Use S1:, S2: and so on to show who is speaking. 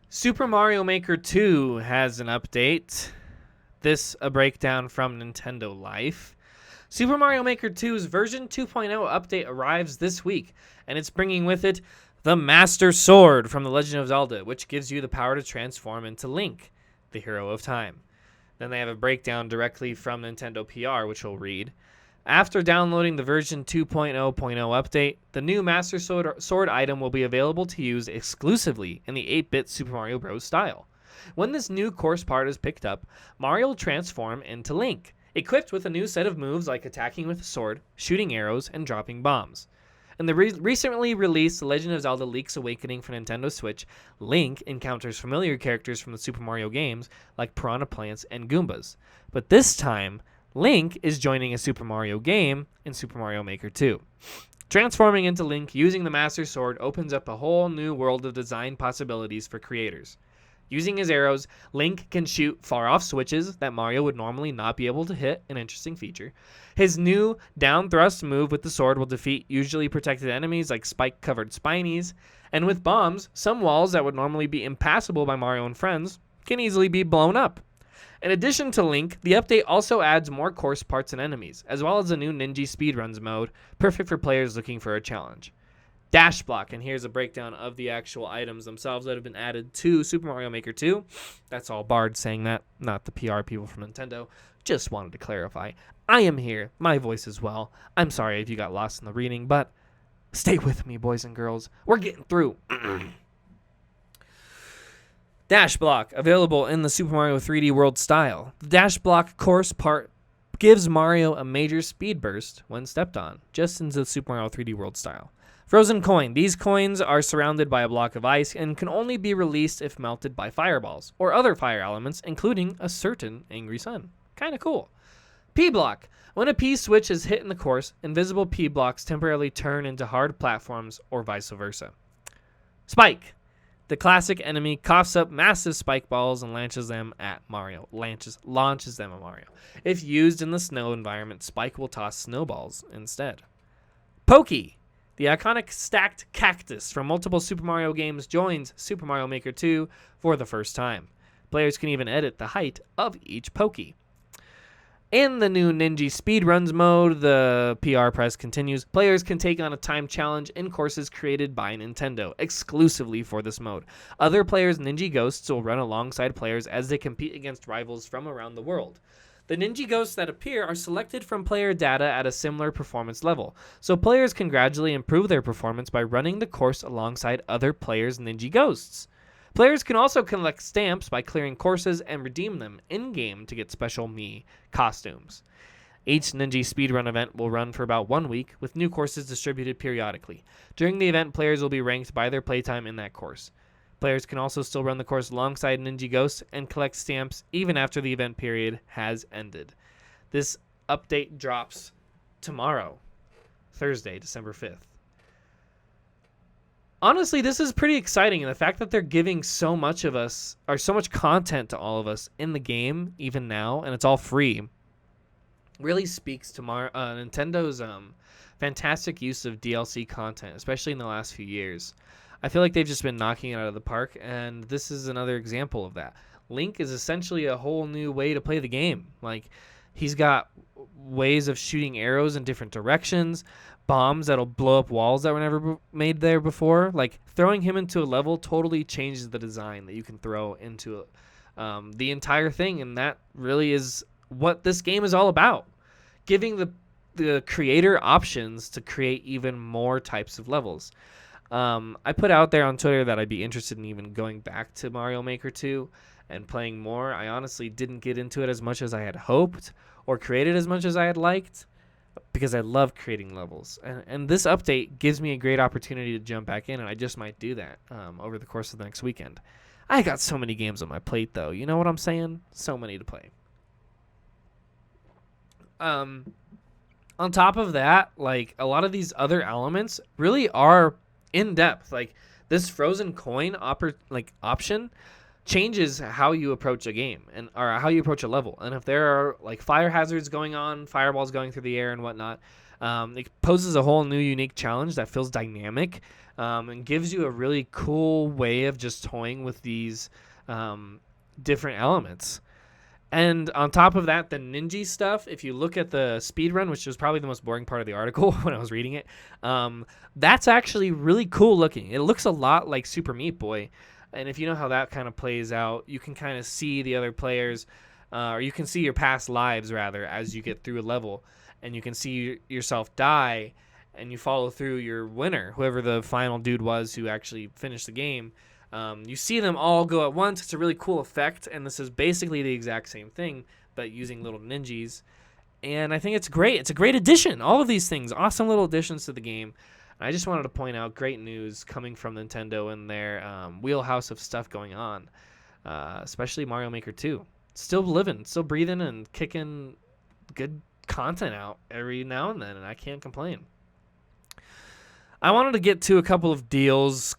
S1: Super Mario Maker 2 has an update. This a breakdown from Nintendo Life. Super Mario Maker 2's version 2.0 update arrives this week, and it's bringing with it the Master Sword from The Legend of Zelda, which gives you the power to transform into Link, the hero of time. Then they have a breakdown directly from Nintendo PR, which we'll read. After downloading the version 2.0.0 update, the new Master Sword item will be available to use exclusively in the 8-bit Super Mario Bros. Style. When this new course part is picked up, Mario will transform into Link, equipped with a new set of moves like attacking with a sword, shooting arrows, and dropping bombs. In the recently released The Legend of Zelda Link's Awakening for Nintendo Switch, Link encounters familiar characters from the Super Mario games like Piranha Plants and Goombas. But this time, Link is joining a Super Mario game in Super Mario Maker 2. Transforming into Link using the Master Sword opens up a whole new world of design possibilities for creators. Using his arrows, Link can shoot far-off switches that Mario would normally not be able to hit, an interesting feature. His new down-thrust move with the sword will defeat usually protected enemies like spike-covered Spinies, and with bombs, some walls that would normally be impassable by Mario and friends can easily be blown up. In addition to Link, the update also adds more course parts and enemies, as well as a new Ninja Speedruns mode, perfect for players looking for a challenge. Dash block, and here's a breakdown of the actual items themselves that have been added to Super Mario Maker 2. That's all Bard saying that, not the PR people from Nintendo. Just wanted to clarify. I am here, my voice as well. I'm sorry if you got lost in the reading, but stay with me, boys and girls. We're getting through. Dash block, available in the Super Mario 3D World style. The dash block course part gives Mario a major speed burst when stepped on, just into the Super Mario 3D World style. Frozen coin. These coins are surrounded by a block of ice and can only be released if melted by fireballs or other fire elements, including a certain angry sun. Kinda cool. P-block. When a P switch is hit in the course, invisible P-blocks temporarily turn into hard platforms or vice versa. Spike. The classic enemy coughs up massive spike balls and launches them at Mario. Launches them at Mario. If used in the snow environment, Spike will toss snowballs instead. Pokey. The iconic stacked cactus from multiple Super Mario games joins Super Mario Maker 2 for the first time. Players can even edit the height of each Pokey. In the new Ninja Speedruns mode, the PR press continues, players can take on a time challenge in courses created by Nintendo, exclusively for this mode. Other players' Ninja Ghosts will run alongside players as they compete against rivals from around the world. The Ninja Ghosts that appear are selected from player data at a similar performance level, so players can gradually improve their performance by running the course alongside other players' Ninja Ghosts. Players can also collect stamps by clearing courses and redeem them in-game to get special Mii costumes. Each Ninja Speedrun event will run for about 1 week, with new courses distributed periodically. During the event, players will be ranked by their playtime in that course. Players can also still run the course alongside Ninja Ghosts and collect stamps even after the event period has ended. This update drops tomorrow, Thursday, December 5th. Honestly, this is pretty exciting, and the fact that they're giving so much of us, or so much content to all of us in the game, even now, and it's all free, really speaks to Nintendo's fantastic use of DLC content, especially in the last few years. I feel like they've just been knocking it out of the park, and this is another example of that. Link is essentially a whole new way to play the game. Like, he's got ways of shooting arrows in different directions, bombs that'll blow up walls that were never made there before. Like, throwing him into a level totally changes the design that you can throw into the entire thing, and that really is what this game is all about. Giving the creator options to create even more types of levels. I put out there on Twitter that I'd be interested in even going back to Mario Maker 2 and playing more. I honestly didn't get into it as much as I had hoped or created as much as I had liked because I love creating levels. And this update gives me a great opportunity to jump back in, and I just might do that over the course of the next weekend. I got so many games on my plate, though. You know what I'm saying? So many to play. On top of that, like, a lot of these other elements really are in depth. Like, this frozen coin option changes how you approach a game or how you approach a level. And if there are like fire hazards going on, fireballs going through the air and whatnot, It poses a whole new unique challenge that feels dynamic, and gives you a really cool way of just toying with these different elements. And on top of that, the ninja stuff, if you look at the speed run, which was probably the most boring part of the article when I was reading it, that's actually really cool looking. It looks a lot like Super Meat Boy. And if you know how that kind of plays out, you can kind of see the other players, or you can see your past lives, rather, as you get through a level. And you can see yourself die, and you follow through your winner, whoever the final dude was who actually finished the game. You see them all go at once. It's a really cool effect, and this is basically the exact same thing, but using little ninjas. And I think it's great. It's a great addition. All of these things, awesome little additions to the game. I just wanted to point out great news coming from Nintendo and their wheelhouse of stuff going on, especially Mario Maker 2. Still living, still breathing, and kicking good content out every now and then, and I can't complain. I wanted to get to a couple of deals